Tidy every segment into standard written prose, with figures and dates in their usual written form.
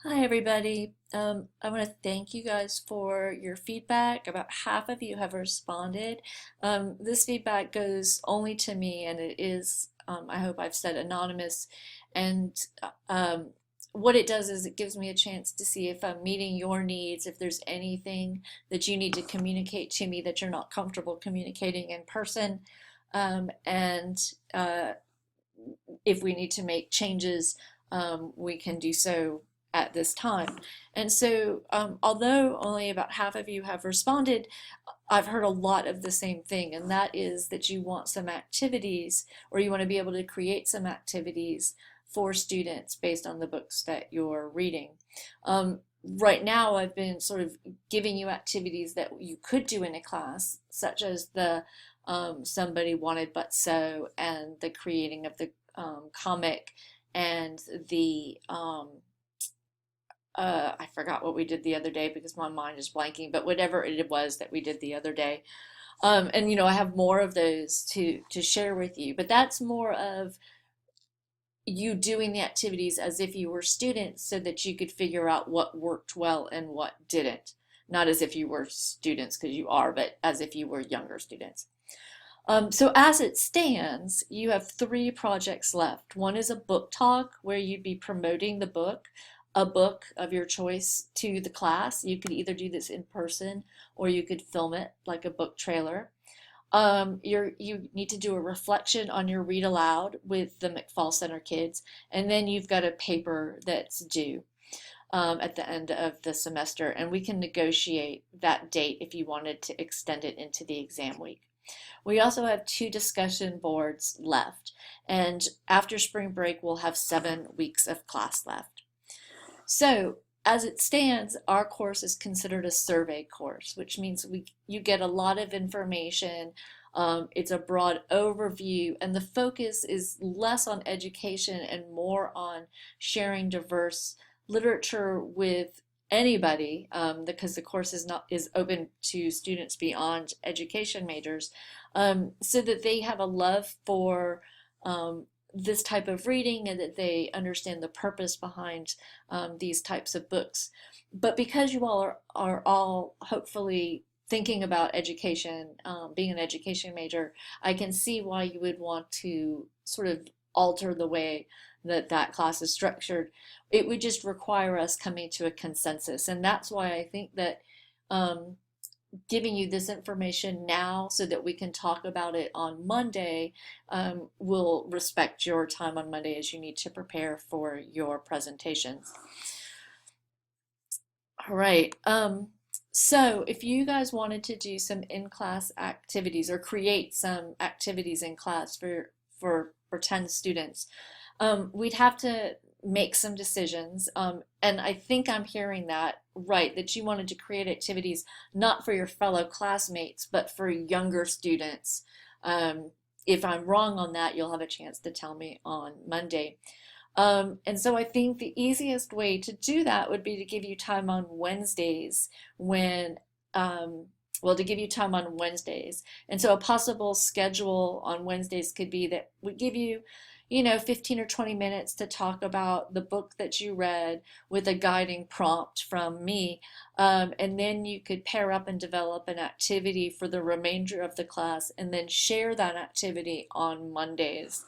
Hi, everybody. I want to thank you guys for your feedback. About half of you have responded. This feedback goes only to me, and it is, I hope I've said anonymous. And what it does is it gives me a chance to see if I'm meeting your needs, if there's anything that you need to communicate to me that you're not comfortable communicating in person. And if we need to make changes, we can do so at this time. And so, although only about half of you have responded, I've heard a lot of the same thing, and that is that you want some activities, or you want to be able to create some activities for students based on the books that you're reading. Right now, I've been sort of giving you activities that you could do in a class, such as the Somebody Wanted But So, and the creating of the comic, and the I forgot what we did the other day because my mind is blanking, but whatever it was that we did the other day. And I have more of those to share with you, but that's more of you doing the activities as if you were students so that you could figure out what worked well and what didn't. Not as if you were students, because you are, but as if you were younger students. So as it stands, you have three projects left. One is a book talk where you'd be promoting a book of your choice to the class. You could either do this in person or you could film it like a book trailer. You need to do a reflection on your read aloud with the McFall Center kids, and then you've got a paper that's due at the end of the semester, and we can negotiate that date if you wanted to extend it into the exam week. We also have two discussion boards left, and after spring break, we'll have 7 weeks of class left. So, as it stands, our course is considered a survey course, which means you get a lot of information. It's a broad overview, and the focus is less on education and more on sharing diverse literature with anybody, because the course is open to students beyond education majors, so that they have a love for this type of reading and that they understand the purpose behind these types of books. But because you all are all hopefully thinking about education, being an education major, I can see why you would want to sort of alter the way that that class is structured. It would just require us coming to a consensus. And that's why I think that um, giving you this information now so that we can talk about it on Monday will respect your time on Monday as you need to prepare for your presentations. All right. So if you guys wanted to do some in-class activities or create some activities in class for 10 students, we'd have to make some decisions. And I think I'm hearing that right, that you wanted to create activities not for your fellow classmates, but for younger students. Um, if I'm wrong on that, you'll have a chance to tell me on Monday. And so I think the easiest way to do that would be to give you time on Wednesdays when, well, to give you time on Wednesdays. And so a possible schedule on Wednesdays could be that we give you, 15 or 20 minutes to talk about the book that you read with a guiding prompt from me. And then you could pair up and develop an activity for the remainder of the class and then share that activity on Mondays.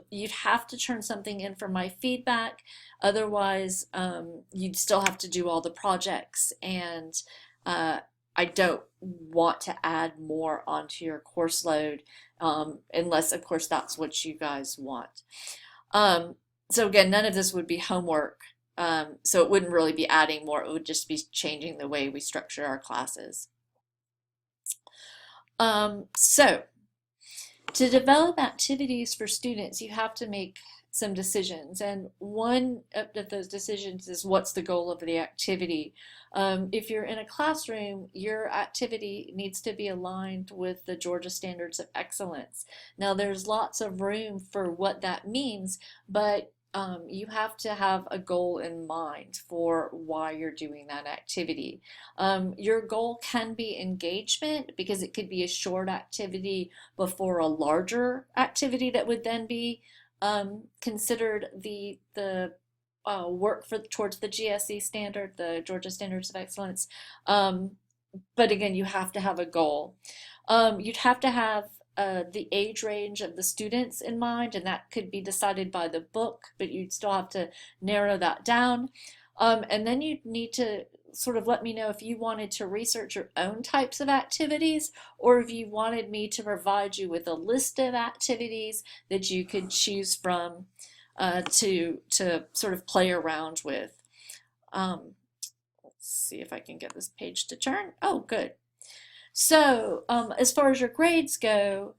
You'd have to turn something in for my feedback. Otherwise, you'd still have to do all the projects. And I don't want to add more onto your course load, unless, of course, that's what you guys want. So again, none of this would be homework. So it wouldn't really be adding more. It would just be changing the way we structure our classes. So to develop activities for students, you have to make some decisions. And one of those decisions is what's the goal of the activity. If you're in a classroom, your activity needs to be aligned with the Georgia Standards of Excellence. Now, there's lots of room for what that means, but you have to have a goal in mind for why you're doing that activity. Your goal can be engagement because it could be a short activity before a larger activity that would then be considered the work towards the GSE standard, the Georgia Standards of Excellence. Um, but again, you have to have a goal. You'd have to have the age range of the students in mind, and that could be decided by the book, but you'd still have to narrow that down. And then you'd need to sort of let me know if you wanted to research your own types of activities, or if you wanted me to provide you with a list of activities that you could choose from to sort of play around with. Um, let's see if I can get this page to turn. Oh, good. So, as far as your grades go,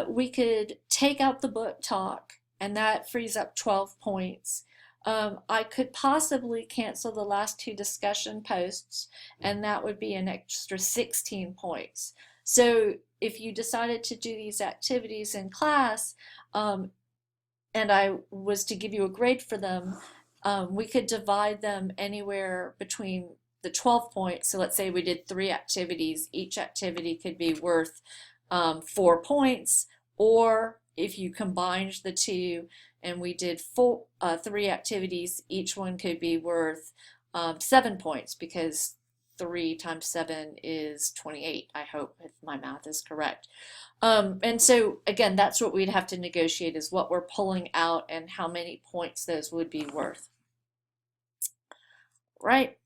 we could take out the book talk, and that frees up 12 points. I could possibly cancel the last two discussion posts, and that would be an extra 16 points. So, if you decided to do these activities in class, um, and I was to give you a grade for them, we could divide them anywhere between the 12 points. So let's say we did 3 activities. Each activity could be worth 4 points, or if you combined the two and we did 3 activities, each one could be worth 7 points, because 3 times 7 is 28, I hope, if my math is correct. And so again, that's what we'd have to negotiate, is what we're pulling out and how many points those would be worth. Right?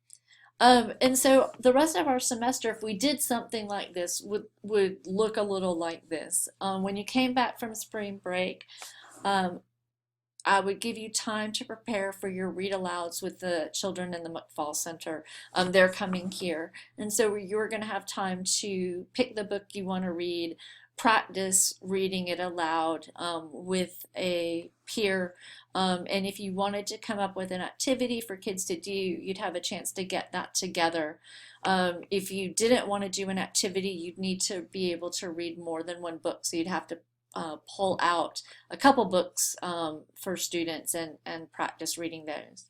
And so the rest of our semester, if we did something like this, would look a little like this. When you came back from spring break, um, I would give you time to prepare for your read alouds with the children in the McFall Center. They're coming here. And so you're going to have time to pick the book you want to read, practice reading it aloud with a peer. And if you wanted to come up with an activity for kids to do, you'd have a chance to get that together. If you didn't want to do an activity, you'd need to be able to read more than one book. So you'd have to pull out a couple books for students and practice reading those.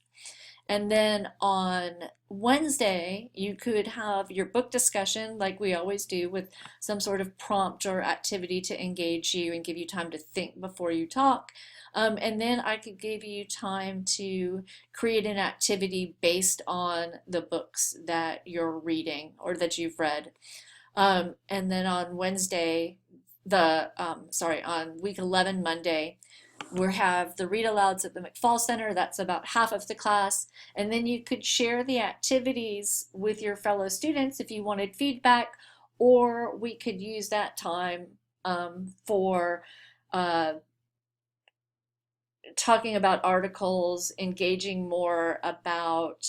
And then on Wednesday, you could have your book discussion like we always do, with some sort of prompt or activity to engage you and give you time to think before you talk. And then I could give you time to create an activity based on the books that you're reading or that you've read. And then on Wednesday, on week 11, Monday, we have the read alouds at the McFall Center. That's about half of the class. And then you could share the activities with your fellow students if you wanted feedback, or we could use that time for talking about articles, engaging more about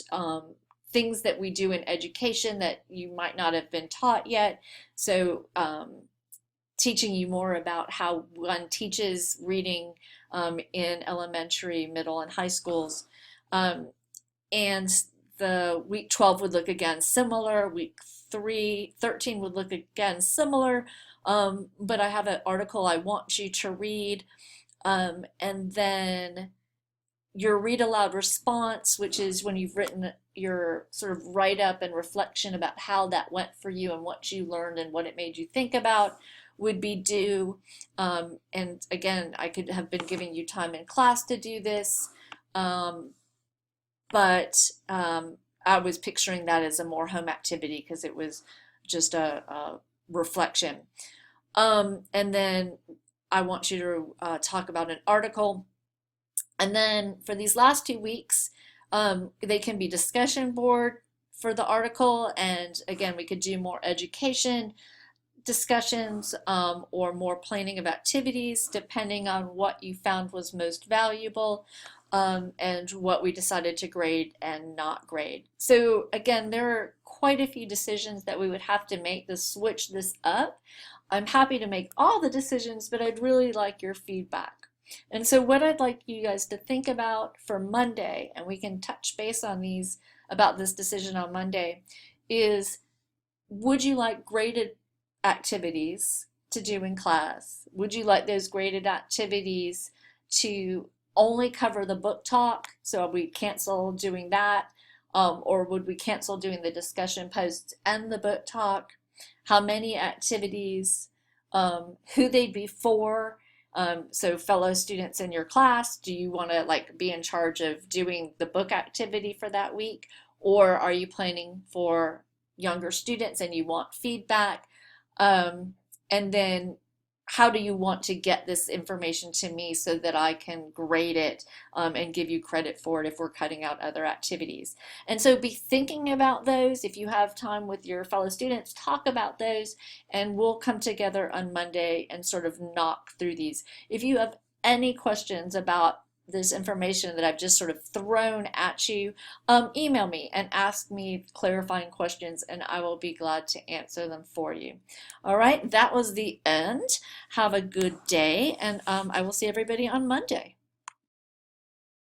things that we do in education that you might not have been taught yet. So teaching you more about how one teaches reading in elementary, middle, and high schools. And the week 12 would look again similar. Week 13 would look again similar. But I have an article I want you to read. And then your read aloud response, which is when you've written your sort of write up and reflection about how that went for you and what you learned and what it made you think about, would be due. And again, I could have been giving you time in class to do this, but I was picturing that as a more home activity because it was just a reflection. And then I want you to talk about an article. And then for these last 2 weeks, they can be discussion board for the article. And again, we could do more education discussions or more planning of activities, depending on what you found was most valuable and what we decided to grade and not grade. So again, there are quite a few decisions that we would have to make to switch this up. I'm happy to make all the decisions, but I'd really like your feedback. And so what I'd like you guys to think about for Monday, and we can touch base on these about this decision on Monday, is would you like graded activities to do in class? Would you like those graded activities to only cover the book talk, so we cancel doing that, or would we cancel doing the discussion posts and the book talk? How many activities, who they'd be for, So fellow students in your class, do you want to like be in charge of doing the book activity for that week? Or are you planning for younger students and you want feedback? And then how do you want to get this information to me so that I can grade it and give you credit for it if we're cutting out other activities? And so be thinking about those. If you have time with your fellow students, talk about those, and we'll come together on Monday and sort of knock through these. If you have any questions about this information that I've just sort of thrown at you, email me and ask me clarifying questions, and I will be glad to answer them for you. All right, that was the end. Have a good day, and I will see everybody on Monday.